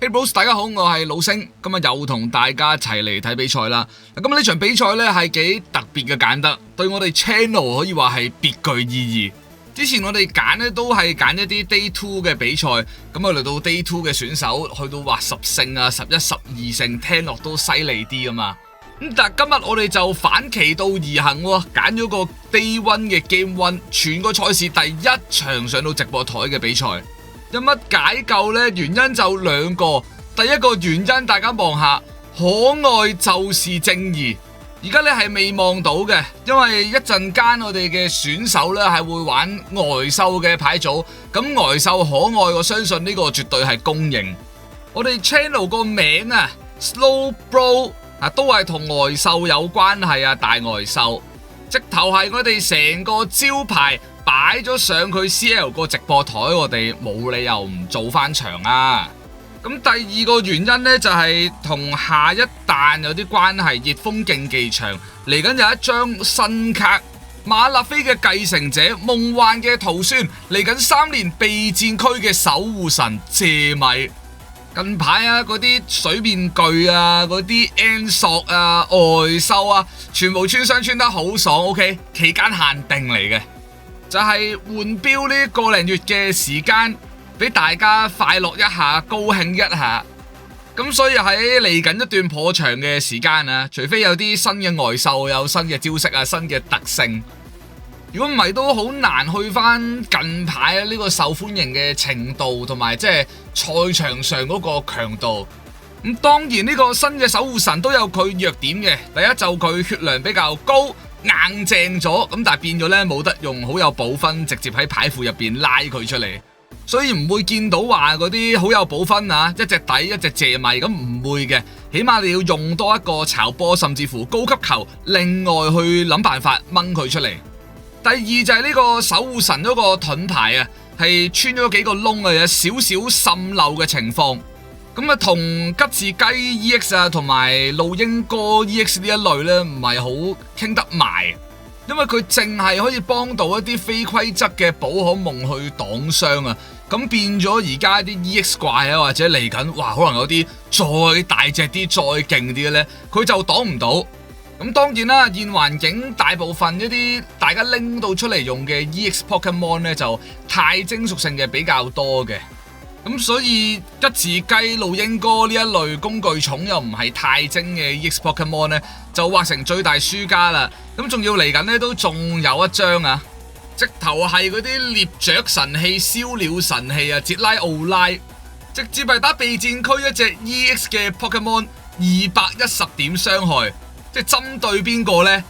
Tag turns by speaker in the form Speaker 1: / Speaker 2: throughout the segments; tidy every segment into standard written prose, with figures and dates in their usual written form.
Speaker 1: Hey bros，大家好，我係老星，今日又同大家一齊嚟睇比賽啦。咁呢場比賽呢係幾特別嘅揀得，對我哋 channel 可以話係別具意義。之前我哋揀呢都係揀一啲 Day 2嘅比賽，咁啊嚟到 Day 2嘅選手去到話10勝啊、11、12勝，聽落都犀利啲啊嘛。咁但係今日我哋就反其道而行，揀咗個 Day 1嘅 Game 1，全個賽事第一場上到直播台嘅比賽。有乜解救呢？原因就兩個。第一個原因，大家望下，可愛就是正義。而家呢係未望到嘅，因為一陣間我哋嘅選手呢係會玩呆獸嘅牌組。咁呆獸可愛，我相信呢個絕對係公認。我哋 channel 個名啊 ，Slow Bro 啊，都係同呆獸有關係啊，大呆獸，直頭係我哋成個招牌。擺咗上佢 CL 個直播台，我哋冇理由唔做翻場啊！咁第二個原因呢，就係同下一彈有啲關係，熱風競技場嚟緊有一張新卡，馬勒菲嘅繼承者，夢幻嘅徒孫，嚟緊3年備戰區嘅守護神謝米。近排啊，嗰啲水面具啊，嗰啲 N 索啊、呆獸啊，全部穿箱穿得好爽 ，OK， 期間限定嚟嘅。就係換標呢個零月嘅時間，俾大家快樂一下，高興一下。咁所以喺嚟緊一段頗長嘅時間啊，除非有啲新嘅外獸，有新嘅招式啊，新嘅特性。如果唔係，都好難去翻近排呢個受歡迎嘅程度，同埋即係賽場上嗰個強度。咁當然呢個新嘅守護神都有佢弱點嘅。第一就佢血量比較高。硬淨咗，咁但係變咗呢，冇得用好有保分，直接喺牌庫入邊拉佢出嚟，所以唔會見到話嗰啲好有保分啊，一隻底一隻謝米咁唔會嘅，起碼你要用多一個炒波，甚至乎高級球，另外去諗辦法掹佢出嚟。第二就係呢個守護神嗰個盾牌啊，係穿咗幾個窿啊，有少少滲漏嘅情況。咁啊，同吉士雞 EX 啊，同埋露英哥 EX 呢一類呢，唔係好傾得埋，因為佢淨係可以幫到一啲非規則嘅寶可夢去擋傷啊。咁變咗而家啲 EX 怪啊，或者嚟緊，哇，可能有啲再大隻啲、再勁啲嘅呢，佢就擋唔到。咁當然啦，現環境大部分一啲大家拎到出嚟用嘅 EX Pokemon 呢，就太精屬性嘅比較多嘅。咁所以吉士雞、露英哥呢一類工具重又唔係太精嘅 EX Pokemon 呢，就劃成最大輸家啦。咁仲要嚟緊呢，都仲有一張啊，直頭係嗰啲獵雀神器、燒鳥神器啊，捷拉奧拉，直接係打備戰區一隻 EX 嘅 Pokemon 210點傷害，即係針對邊個呢？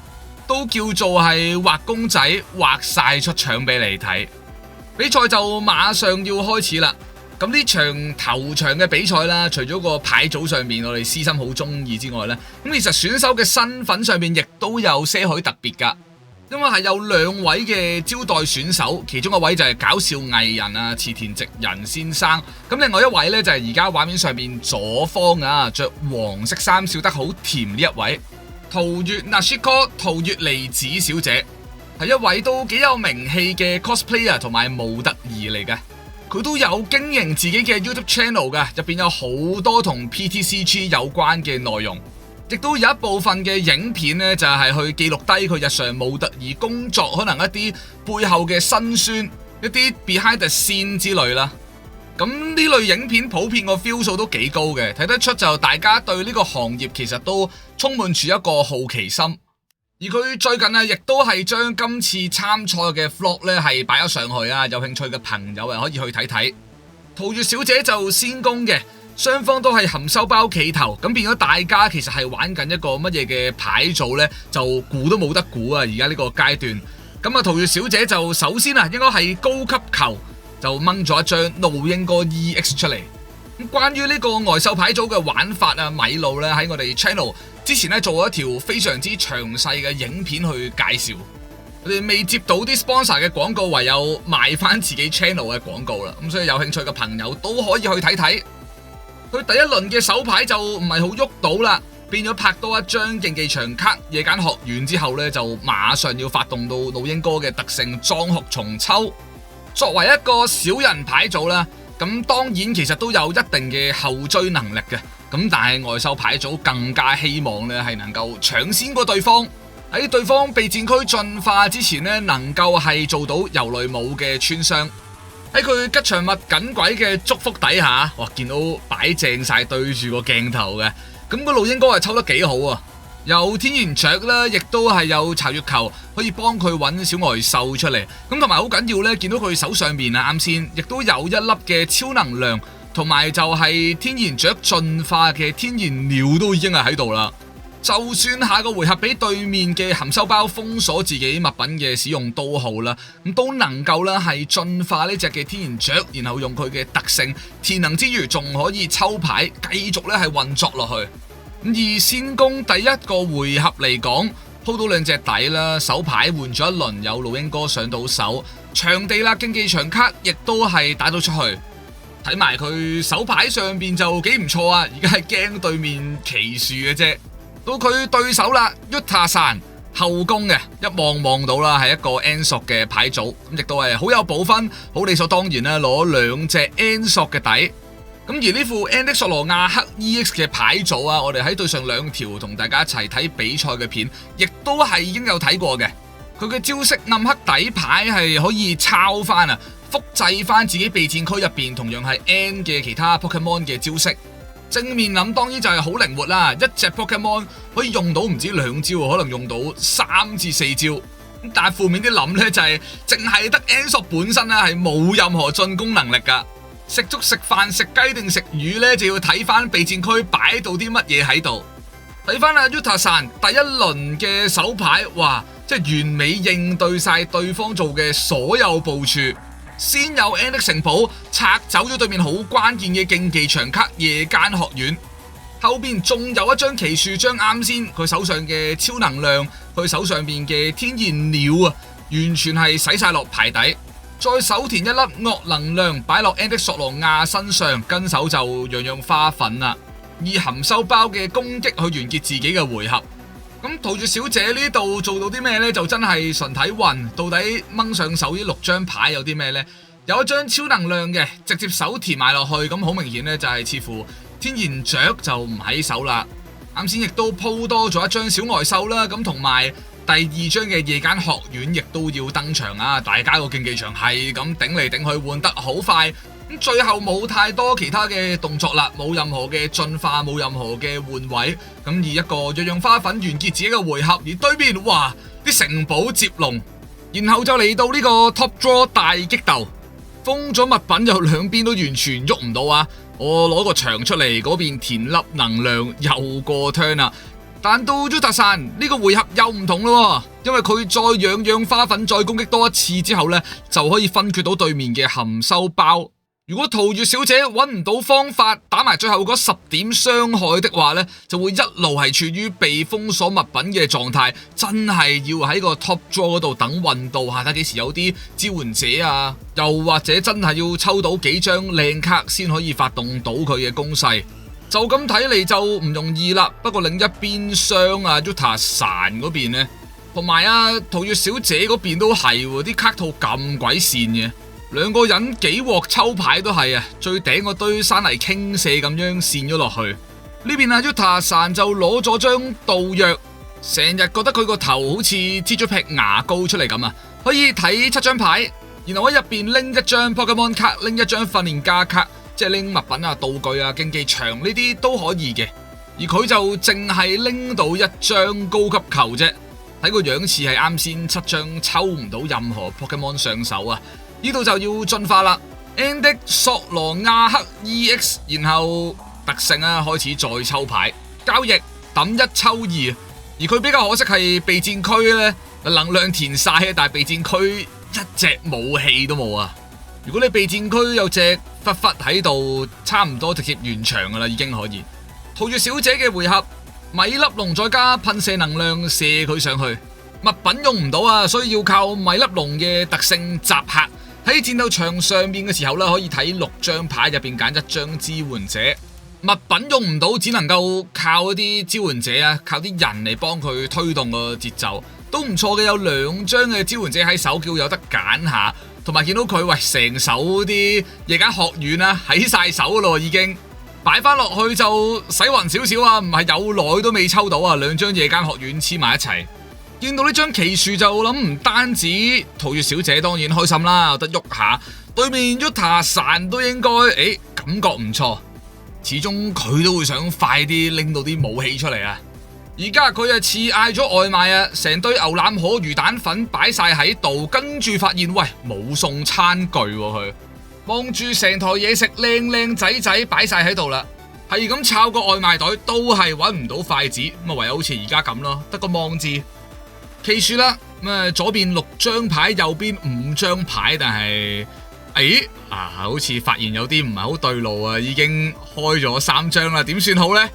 Speaker 1: 都叫做係畫公仔畫晒出場俾你睇。比賽就馬上要開始啦。咁呢場頭場嘅比賽啦，除咗個牌組上面我哋私心好中意之外呢，咁其實選手嘅身份上面亦都有些許特別噶，因為係有2位嘅招待選手，其中一位就係搞笑藝人啊，池田直人先生，咁另外一位呢，就係而家畫面上面左方啊，着黃色衫笑得好甜呢一位，桃月 Nashiko 桃月梨子小姐，係一位都幾有名氣嘅 cosplayer 同埋模特兒嚟嘅。佢都有經營自己嘅 YouTube channel 嘅，入邊有好多同 PTCG 有關嘅內容，亦都有一部分嘅影片呢，就係去記錄低佢日常模特兒工作，可能一啲背後嘅辛酸，一啲 behind the scene 之類啦。咁呢類影片普遍個 view 數都幾高嘅，睇得出就大家對呢個行業其實都充滿住一個好奇心。而佢最近啊，亦都係將今次參賽嘅 vlog 咧係擺咗上去啊，有興趣嘅朋友啊可以去睇睇。桃月小姐就先攻嘅，雙方都係含羞包企頭，咁變咗大家其實係玩緊一個乜嘢嘅牌組呢？就估都冇得估啊！而家呢個階段，咁啊桃月小姐就首先啊應該係高級球就掹咗一張露英哥 EX 出嚟。咁關於呢個呆獸牌組嘅玩法啊，米路咧喺我哋 channel 之前咧做咗一條非常之詳細嘅影片去介紹。我哋未接到啲 sponsor 嘅廣告，唯有賣翻自己 channel 嘅廣告啦。咁所以有興趣嘅朋友都可以去睇睇。佢第一輪嘅手牌就唔係好喐到啦，變咗拍多一張競技場卡夜間學院之後呢，就馬上要發動到老鷹哥嘅特性裝學重抽。作為一個小人牌組啦，咁當然其實都有一定嘅後追能力嘅，咁但係外獸牌組更加希望呢係能夠搶先過對方，喺對方備戰區進化之前呢，能夠係做到遊雷姆嘅穿傷。喺佢吉祥物緊鬼嘅祝福底下，哇，見到擺正晒對住個鏡頭嘅，咁個路應該係抽得幾好啊！有天然雀啦，亦都係有巢月球可以幫佢揾小外獸出嚟，咁同埋好緊要呢，見到佢手上面啊，啱先亦都有一粒嘅超能量，同埋就係天然雀進化嘅天然鳥都已經係喺度啦。就算下個回合俾對面嘅含羞包封鎖自己物品嘅使用都好啦，咁都能夠啦係進化呢隻嘅天然雀，然後用佢嘅特性天能之餘，仲可以抽牌繼續咧係運作落去。而先攻第一個回合嚟講，鋪到兩隻底啦，手牌換咗一輪，有老鷹哥上到手，場地啦競技場卡亦都係打到出去。睇埋佢手牌上邊就幾唔錯啊，而家係驚對面奇樹嘅啫。到佢對手啦，Yuta 山後宮嘅一望到啦，係一個 N 索嘅牌組，咁亦都係好有保分，好理所當然啦，攞兩隻 N 索嘅底。咁而呢副 N 的索羅亞克 EX 嘅牌組啊，我哋喺對上兩條同大家一齊睇比賽嘅片，亦都係已經有睇過嘅。佢嘅招式暗黑底牌係可以抄翻啊，複製翻自己備戰區入邊同樣係 N 嘅其他 Pokemon 嘅招式。正面諗當然就係好靈活啦，一隻 Pokemon 可以用到唔止兩招，可能用到3至4招。但係負面啲諗呢，就係淨係得 N 索本身咧係冇任何進攻能力噶。食粥食飯食雞定食魚呢，就要睇翻備戰區擺到啲乜嘢喺度。睇翻阿 Yuta 山第一輪嘅手牌，哇，即係完美應對晒對方做嘅所有部署。先有 N 的城堡拆走咗對面好關鍵嘅競技場卡夜間學院，後邊仲有一張奇樹，將啱先佢手上嘅超能量，佢手上邊嘅天然鳥啊，完全係洗晒落牌底。再手填一粒惡能量擺落 N 的索羅亞身上，跟手就樣樣花粉啦，以含羞包嘅攻擊去完結自己嘅回合。咁桃月小姐呢度做到啲咩呢？就真係純睇運，到底掹上手呢6張牌有啲咩呢？有一張超能量嘅，直接手填埋落去，咁好明顯呢，就係似乎天然雀就唔喺手啦。啱先亦都鋪多咗一張小外獸啦，咁同埋第2張嘅夜間學院亦都要登場啊！大家個競技場係咁頂嚟頂去，換得好快。咁最後冇太多其他嘅動作啦，冇任何嘅進化，冇任何嘅換位，咁以一個樣樣花粉完結自己嘅回合。而對面哇，啲城堡接龍，然後就嚟到呢個 Top Draw 大激鬥，封咗物品又兩邊都完全喐唔到啊！我攞個牆出嚟，嗰邊填粒能量又過 turn 啦。但到 Yuta 山呢個回合又唔同咯，因為佢再樣樣花粉再攻擊多一次之後呢，就可以分決到對面嘅含羞包。如果桃月小姐揾唔到方法打埋最後嗰10點傷害的話呢，就會一路係處於被封鎖物品嘅狀態，真係要喺個 Top Draw 嗰度等運到下睇幾時有啲支援者啊，又或者真係要抽到幾張靚卡先可以發動到佢嘅攻勢。就咁睇嚟就唔容易啦。不過另一邊廂啊 Yuta 山嗰邊呢，同埋桃月小姐嗰邊都係啲卡套咁鬼線嘅。兩個人幾鑊抽牌都係最頂嗰堆山泥傾瀉咁樣跣咗落去。呢邊Yuta 山就攞咗張道藥，成日覺得佢個頭好似擠咗劈牙膏出嚟咁啊！可以睇7張牌，然後喺入邊拎一張 Pokemon 卡，拎一張訓練家卡，即係拎物品道具競技場呢啲都可以嘅。而佢就淨係拎到一張高級球啫，睇個樣似係啱先7張抽唔到任何 Pokemon 上手啊！呢度就要進化啦 ，N 的索羅亞克 EX， 然後特性開始再抽牌，交易抌1抽2，而佢比較可惜係備戰區呢，能量填晒，但係備戰區一隻武器都冇啊！如果你備戰區有隻狒狒喺度，差唔多直接完場噶啦，已經可以。桃月小姐嘅回合，米粒龍再加噴射能量射佢上去，物品用唔到啊，所以要靠米粒龍嘅特性集客。喺戰鬥場上面嘅時候可以睇6張牌入邊揀1張支援者，物品用唔到，只能夠靠一啲支援者靠啲人嚟幫佢推動個節奏，都唔錯嘅。有2張嘅支援者喺手，叫有得揀下。同埋見到佢喂成手啲夜間學院啊喺晒手咯，已經擺翻落去就洗暈少少啊，唔係有耐都未抽到啊，兩張夜間學院黐埋一齊。見到呢張奇樹就諗唔單止桃月小姐當然開心啦，有得喐下，對面 Yuta san都應該感覺唔錯，始終佢都會想快啲拎到啲武器出嚟啊！而家佢啊似嗌咗外賣啊，成堆牛腩河魚蛋粉擺晒喺度，跟住發現喂冇送餐具喎，佢望住成台嘢食靚仔仔擺晒喺度啦，係咁抄個外賣袋都係揾唔到筷子，咁啊唯有好似而家咁咯，得個望字。奇樹啦，左邊6張牌，右邊5張牌，但係好似發現有啲唔係好對路啊，已經開咗3張啦，點算好呢？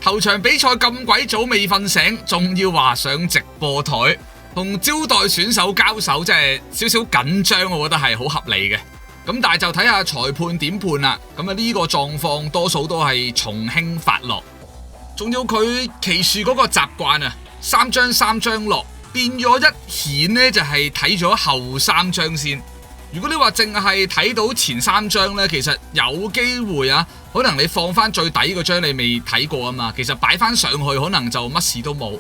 Speaker 1: 頭場比賽咁鬼早未瞓醒，仲要話上直播台同招待選手交手，即係少少緊張，我覺得係好合理嘅。咁但係就睇下裁判點判啦。咁啊呢個狀況多數都係從輕發落，仲要佢奇樹嗰個習慣啊，3張落，變咗一顯呢就係睇咗後3張先。如果你話淨係睇到前3張呢，其實有機會啊，可能你放翻最底嗰張你未睇過啊嘛，其實擺翻上去可能就乜事都冇。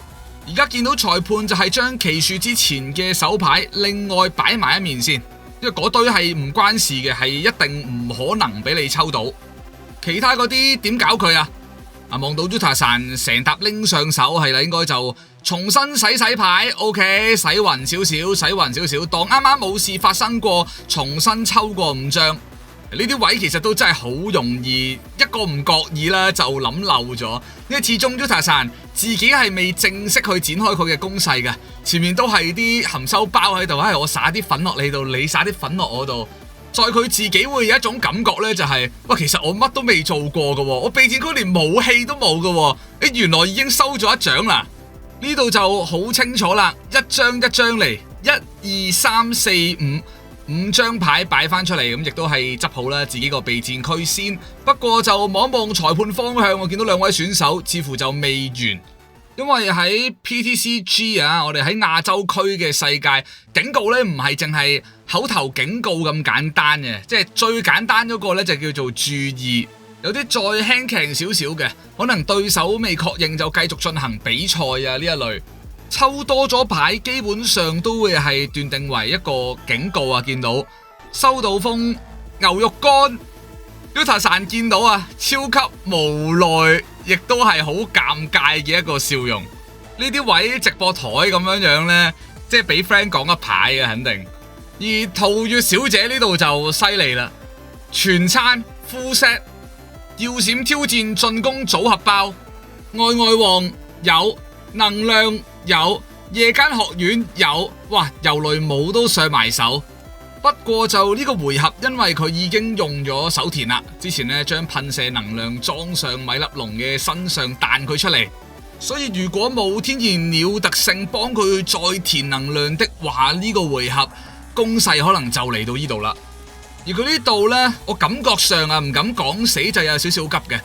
Speaker 1: 而家見到裁判就係將奇樹之前嘅手牌另外擺埋一面先，因為嗰堆係唔關事嘅，係一定唔可能俾你抽到。其他嗰啲點搞佢啊？望到 Yuta san 成沓拎上手係啦，應該就重新洗牌 ，OK， 洗勻少少，當啱啱冇事發生過，重新抽過5張。呢啲位其實都真係好容易，一個唔覺意啦就諗漏咗。因為始終 Yuta san 自己係未正式去展開佢嘅攻勢嘅，前面都係啲含羞包喺度，我撒啲粉落你度，你撒啲粉落我度。再佢自己會有一種感覺呢，就係其實我乜都未做過嘅，我備戰區連武器都冇嘅，原來已經收咗1獎啦。呢度就好清楚啦，一張嚟，1、2、3、4、5張牌擺翻出嚟，咁亦都係執好啦自己個備戰區先。不過就望一望裁判方向，我見到2位選手似乎就未完。因為喺 PTCG 啊，我哋喺亞洲區嘅世界警告呢，唔係淨係口頭警告咁簡單嘅，即係最簡單嗰個呢，就叫做注意。有啲再輕強少少嘅，可能對手未確認就繼續進行比賽啊，呢一類抽多咗牌，基本上都會係斷定為一個警告啊。見到收到風牛肉乾 Yuta san 見到啊，超級無奈，亦都係好尷尬嘅一個笑容。呢啲位直播台咁樣呢，即係俾 friend 講一排嘅肯定。而桃月小姐呢度就犀利啦，全餐 full set， 耀閃挑戰進攻組合包，愛王有，能量有，夜間學院有，哇，遊雷舞都上埋手。不過就呢個回合，因為佢已經用咗手填啦，之前呢將噴射能量裝上米粒龍嘅身上彈佢出嚟，所以如果冇天然鳥特性幫佢再填能量的話，呢個回合攻勢可能就嚟到呢度啦。而佢呢度呢，我感覺上唔敢講死，就有少少急嘅。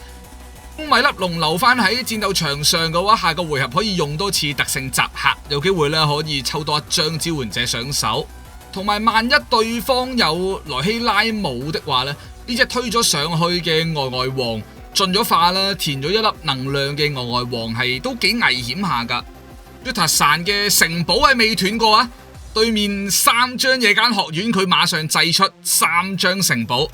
Speaker 1: 米粒龍留翻喺戰鬥場上嘅話，下個回合可以用多次特性集客，有機會呢可以抽多1張召喚者上手。同埋萬一對方有萊希拉姆的話呢，呢隻推咗上去嘅外王進咗化啦，填咗1粒能量嘅外王係都幾危險下噶。Yuta san嘅城堡係未斷過啊，對面3張夜間學院佢馬上祭出3張城堡，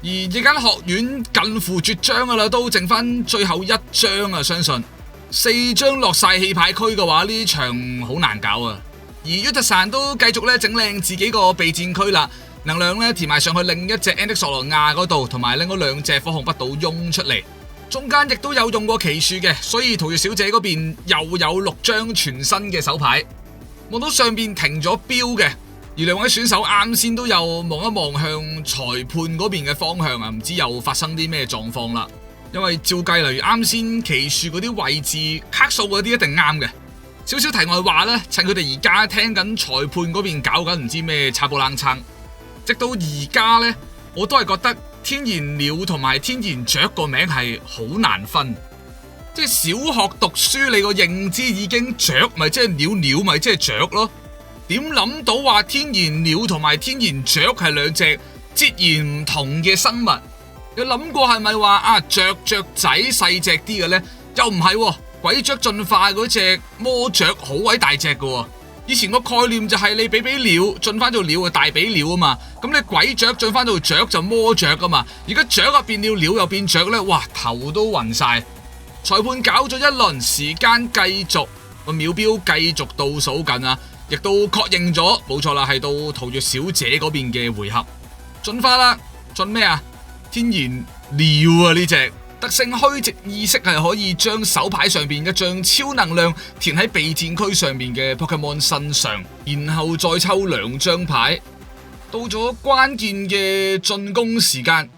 Speaker 1: 而夜間學院近乎絕張噶啦，都剩翻最後1張啊，相信4張落晒棄牌區嘅話，呢場好難搞啊。而 Yuta san 都繼續整靚自己個備戰區啦，能量填埋上去另一隻 Andy 索羅亞嗰度，同埋另外2隻火紅不倒翁出嚟，中間亦都有用過奇樹嘅，所以桃月小姐嗰邊又有6張全新嘅手牌。望到上邊停咗標嘅，而2位選手啱先都有望一望向裁判嗰邊嘅方向啊，唔知又發生啲咩狀況啦。因為照計例如啱先奇樹嗰啲位置卡數嗰啲一定啱嘅。少少題外話呢，趁佢哋而家聽緊裁判嗰邊搞緊唔知咩插布冷撐，直到而家呢，我都係覺得天然鳥同埋天然雀個名係好難分。即係小學讀書，你個認知已經雀咪即係鳥，鳥咪即係雀咯。點諗到話天然鳥同埋天然雀係兩隻截然唔同嘅生物？有諗過係咪話雀仔細隻啲嘅呢？又唔係，鬼雀進化嗰隻魔雀好鬼大隻嘅。以前個概念就係你比鳥進翻做鳥就大比鳥啊嘛，咁你鬼雀進翻做雀就魔雀啊嘛，而家雀啊變鳥，鳥又變雀呢，哇頭都暈晒。裁判搞咗一輪，時間繼續，個秒錶繼續倒數緊啊，亦都確認咗冇錯啦，係到桃月小姐嗰邊嘅回合進化啦。進咩啊？天然鳥啊，呢隻特性虛值意識係可以將手牌上邊一張超能量填喺備戰區上面嘅 Pokemon 身上，然後再抽2張牌。到咗關鍵嘅進攻時間，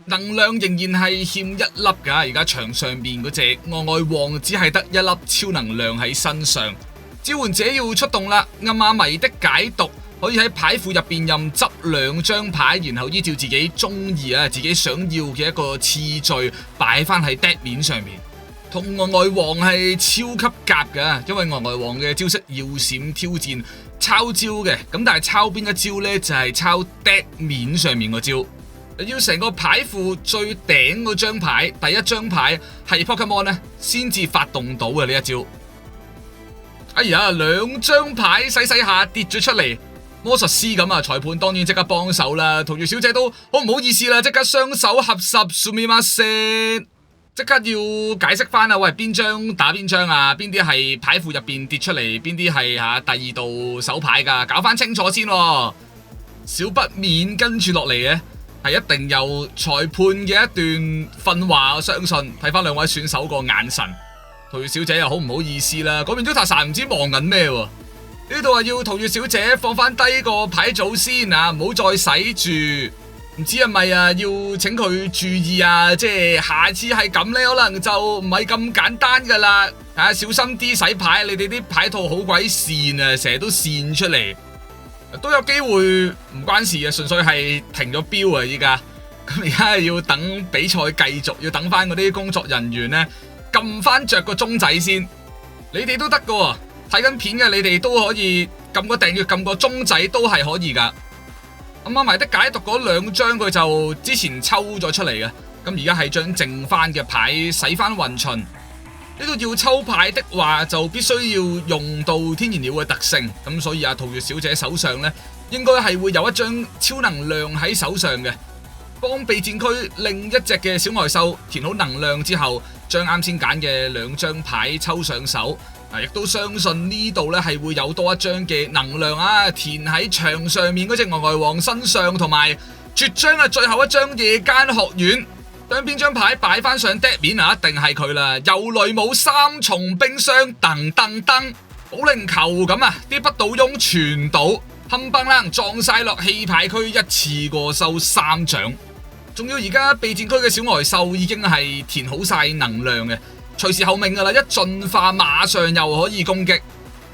Speaker 1: 能量仍然係欠1粒噶。而家場上邊嗰隻外王只係得1粒超能量喺身上。召喚者要出動啦！暗馬迷的解讀可以喺牌庫入邊任執2張牌，然後依照自己中意自己想要嘅一個次序擺翻喺 deck 面上面。同外王係超級夾噶，因為外王嘅招式耀閃挑戰抄招嘅，咁但係抄邊一招呢？就係抄 deck 面上面個招，要成個牌庫最頂嗰張牌，第一張牌係 Pokemon 呢先至發動到嘅呢一招。哎呀，2張牌洗下跌咗出嚟。魔術師咁啊，裁判當然即刻幫手啦。桃月小姐都好唔好意思啦，即刻雙手合十 sumimasen， 即刻要解釋翻啊！喂，邊張打邊張啊？邊啲係牌庫入邊跌出嚟？邊啲係第2道手牌噶？搞翻清楚先。小不免跟住落嚟嘅係一定有裁判嘅一段訓話，我相信睇翻2位選手個眼神。桃月小姐又好唔好意思啦，嗰邊都塔神唔知忙緊咩喎。呢度要桃月小姐放翻低個牌組先啊，唔好再洗住。唔知係咪要請佢注意啊？即係下次係咁呢，可能就唔係咁簡單噶啦。小心啲洗牌，你哋啲牌套好鬼跣啊，成日都跣出嚟，都有機會唔關事啊，純粹係停咗標啊。依家咁而家要等比賽繼續，要等翻嗰啲工作人員呢撳翻着個鐘仔先。你哋都得噶。睇緊片嘅你哋都可以撳個訂閱，撳個鐘仔都係可以噶。咁埋的解讀嗰2張佢就之前抽咗出嚟嘅，咁而家係將剩翻嘅牌洗翻勻巡。呢度要抽牌的話就必須要用到天然鳥嘅特性，咁所以桃月小姐手上呢應該係會有一張超能量喺手上嘅，幫備戰區另一隻嘅小外獸填好能量之後，將啱先揀嘅2張牌抽上手。亦都相信呢度呢係會有多一張嘅能量填喺牆上面嗰隻外王身上，同埋絕張最後一張夜間學院，將邊張牌擺翻上 deck 面一定係佢啦。游雷姆3重冰箱，噔噔噔，保齡球咁啲不倒翁全倒，冚唪唥撞晒落棄牌區，一次過收3獎。仲要而家備戰區嘅小外獸已經係填好晒能量嘅，隨時候命噶啦，一進化馬上又可以攻擊。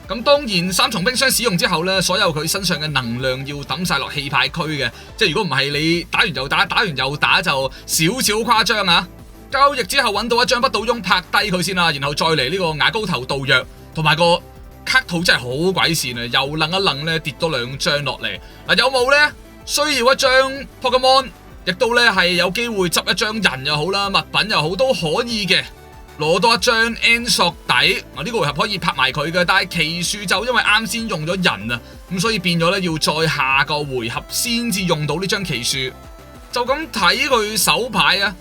Speaker 1: 咁當然3重冰箱使用之後呢，所有佢身上嘅能量要抌晒落棄牌區嘅，即係如果唔係你打完又打，打完又打就少少誇張啊！交易之後揾到一張不倒翁拍低佢先啦，然後再嚟呢個牙膏頭盜藥，同埋個卡套真係好鬼線啊！又楞一楞呢，跌多2張落嚟。有冇呢？需要一張 Pokemon， 亦都呢係有機會執一張人又好啦，物品又好都可以嘅。攞多一張 N 索底，呢個回合可以拍埋佢嘅，但係奇樹就因為啱先用咗人啊，咁所以變咗要再下個回合先至用到呢張奇樹。就咁睇佢手牌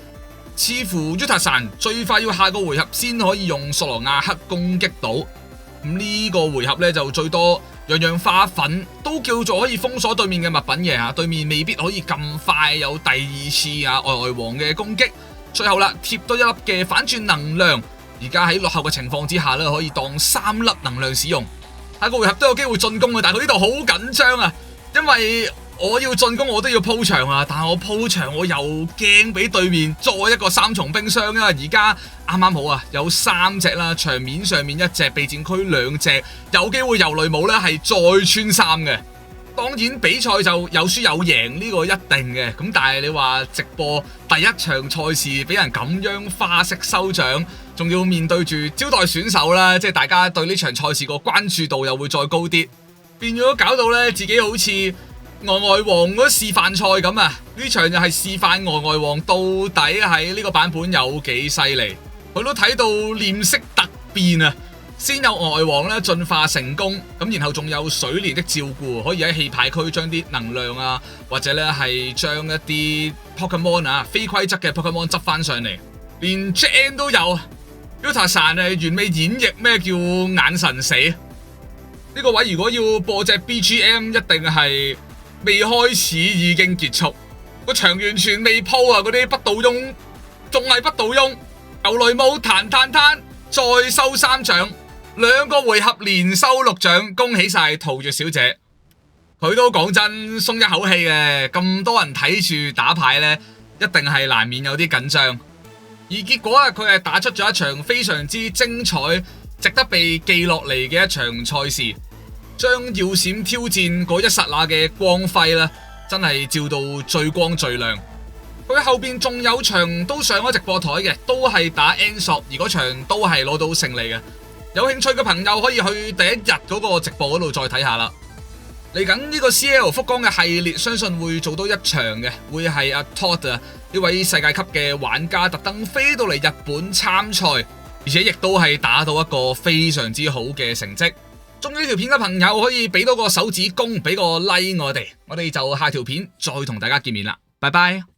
Speaker 1: 似乎 Yuta-san 最快要下個回合先可以用索羅亞克攻擊到。咁呢個回合就最多樣樣花粉都叫做可以封鎖對面嘅物品嘅，對面未必可以咁快有第2次外王嘅攻擊。最後啦，貼多1粒嘅反轉能量，而家喺落後嘅情況之下呢，可以當3粒能量使用。下個回合都有機會進攻嘅，但係佢呢度好緊張啊，因為我要進攻我都要鋪場啊，但係我鋪場我又驚俾對面再一個3重冰箱啊。而家啱啱好有3隻啦，場面上面1隻，備戰區2隻，有機會游雷姆呢係再穿3嘅。當然比賽就有輸有贏呢個一定嘅，咁但係你話直播第一場賽事俾人咁樣花式收獎，仲要面對住招待選手啦，即係大家對呢場賽事個關注度又會再高啲。變咗搞到咧自己好似呆呆王嗰示範賽咁啊！呢場就係示範呆呆王到底喺呢個版本有幾犀利，佢都睇到臉色突變啊！先有呆呆王咧進化成功，咁然後仲有水蓮的照顧，可以喺氣派區將啲能量啊，或者咧係將一啲 Pokemon 啊非規則嘅 Pokemon 執翻上嚟，連 Jam 都有。Yuta-san 完美演繹咩叫眼神死。呢個位如果要播隻 BGM， 一定係未開始已經結束，個場完全未鋪啊！嗰啲不倒翁仲係不倒翁，由雷姆彈彈彈再收3獎，2個回合連收6獎，恭喜晒桃月小姐。佢都講真鬆一口氣嘅，咁多人睇住打牌呢，一定係難免有啲緊張。而結果啊，佢係打出咗一場非常之精彩、值得被記落嚟嘅一場賽事。將耀閃挑戰嗰一剎那嘅光輝啦，真係照到最光最亮。佢後邊仲有場都上咗直播台嘅，都係打 N 索，而嗰場都係攞到勝利嘅。有興趣嘅朋友可以去第一日嗰個直播嗰度再睇下啦。嚟緊呢個 CL 福岡嘅系列，相信會做多一場嘅，會係阿 Todd 啊呢位世界級嘅玩家特登飛到嚟日本參賽，而且亦都係打到一個非常之好嘅成績。中意呢條片嘅朋友可以俾多個手指公，俾個 like 我哋就下條片再同大家見面啦，拜拜。